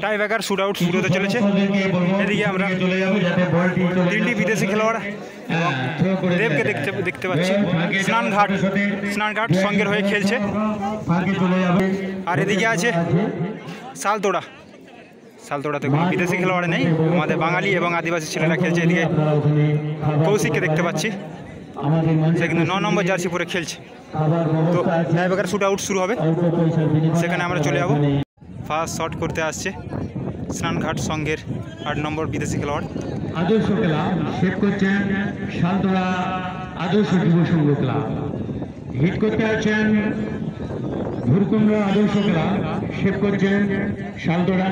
Tie breaker shoot out শুরু হতে চলেছে। এদিকে আমরা তিনটি বিদেশি খেলোয়াড় দেবকে দেখতে পাচ্ছি। স্নানঘাট সঙ্গের হয়ে খেলছে। আর এদিকে আছে সালতোড়াতে কোনো বিদেশি খেলোয়াড় নেই, আমাদের বাঙালি এবং আদিবাসী ছেলেরা খেলছে। এদিকে কৌশিককে দেখতে পাচ্ছি, সে কিন্তু 9 নম্বর জার্সি পরে খেলছে। তো টাই ব্রেকার শুট আউট শুরু হবে, সেখানে আমরা চলে যাব। ফার্স্ট শট করতে আসছে স্নানঘাট সঙ্গের 8 নম্বর বিদেশি খেলোয়াড়। আদর্শ ক্লাব সেভ করছেন সালতোড়া আদর্শ যুব সংঘ ক্লাব। হিট করতে আছেন ভুরকুণ্ড আদর্শ ক্লাব, সেভ করছেন সালতোড়া।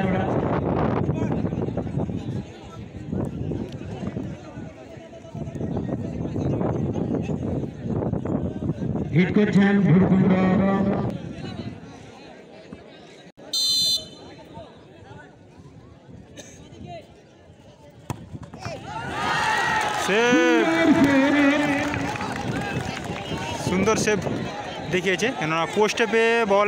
হিট করছেন ভুরকুণ্ড। সুন্দর সেভ দেখিয়েছে, কেননা পোস্টে পেয়ে বল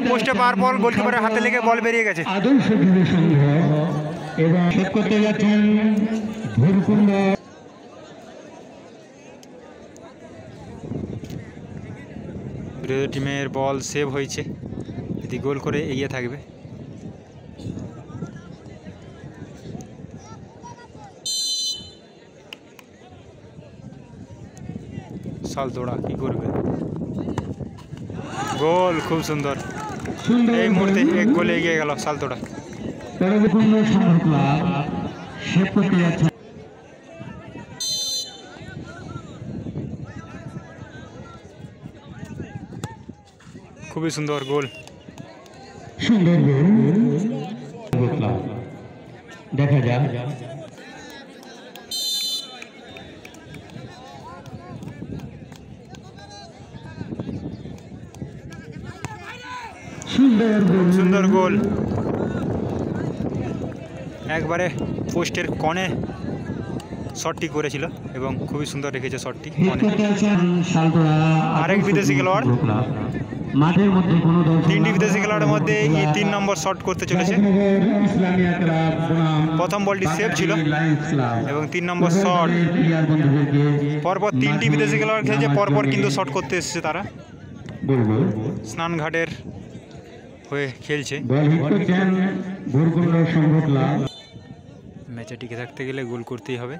পোস্টে পাওয়ার পর গোলকিপারের হাতে লেগে বল বেরিয়ে গেছে। আদর্শ যুব সংঘ এবং সেভ করতে যাচ্ছেন ভুরকুণ্ড। বিরোধী টিমের বল সেভ হয়েছে, যদি গোল করে এগিয়ে থাকবে। সালতোড়া কি করবে? গোল, খুব সুন্দর। এই মুহূর্তে এক গোলে এগিয়ে গেল সালতোড়া। খুবই সুন্দর গোল। দেখা যাক সুন্দর গোল, একবারে পোস্টের কনে শটটি করেছিল এবং খুবই সুন্দর রেখেছে শটটি। আরেক বিদেশি খেলোয়াড়, মাঠের মধ্যে কোনো তিনটি বিদেশি খেলোয়াড়ের মধ্যে এই 3 নম্বর শট করতে চলেছে। প্রথম বলটি সেভ ছিল এবং 3 নম্বর শট। পরপর 3টি বিদেশি খেলোয়াড় খেলছে, পরপর কিন্তু শট করতে এসেছে তারা। স্নানঘাটের হয়ে খেলছে। ম্যাচে টিকে থাকতে গেলে গোল করতেই হবে।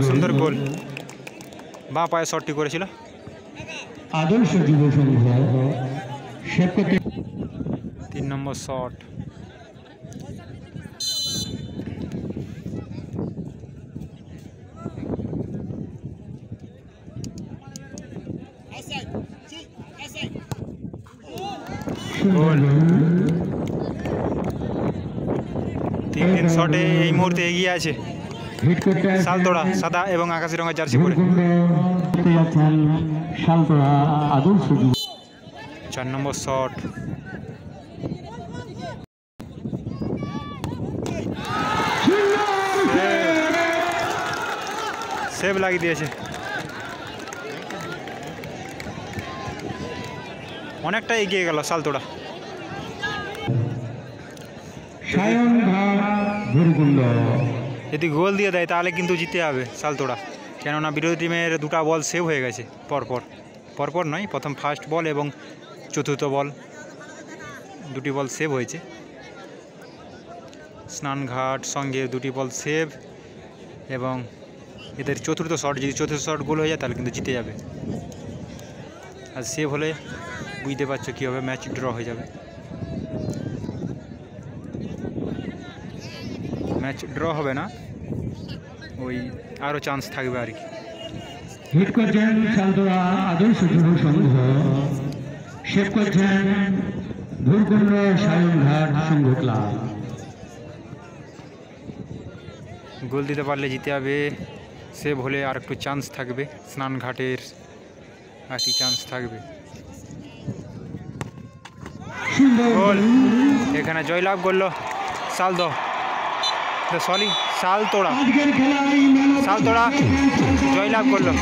সুন্দর গোল, বাঁ পায়ে শটটি করেছিল। আদর্শ যুব সংঘ 3 নম্বর শট। গোল, 3 শটে এই মুহূর্তে এগিয়ে আছে সালতোড়া, সাদা এবং আকাশি রঙের জার্সি পরে। 4 নম্বর শট। সেভ লাগিয়ে দিয়েছে। অনেকটা এগিয়ে গেল সালতোড়া। যদি গোল দিয়ে দেয় তাহলে কিন্তু জিতে হবে সালতোড়া, কেননা বিরোধী টিমের 2টা বল সেভ হয়ে গেছে পরপর নয়, প্রথম ফার্স্ট বল এবং চতুর্থ বল, 2টি বল সেভ হয়েছে। স্নানঘাট সঙ্গে 2টি বল সেভ এবং এদের চতুর্থ শট, যদি চতুর্থ শট গোল হয়ে যায় তাহলে কিন্তু জিতে যাবে। আর সেভ হলে বুঝতে পারছো কী হবে, ম্যাচ ড্র হয়ে যাবে। ম্যাচ ড্র হবে না, ওই আরও চান্স থাকবে আর কি। হিট করছেন সালতোড়া আদর্শ যুব সংঘ, সেভ করছেন ভুরকুণ্ড সায়নঘাট সংঘ ক্লাব। গোল দিতে পারলে জিতে যাবে, সেভ হলে আর একটু চান্স থাকবে, স্নানঘাটের আর কি চান্স থাকবে। গোল, এখানে জয়লাভ করলো সলি শালতোড়া আজকের খেলায় শালতোড়া জয়লাভ করলো।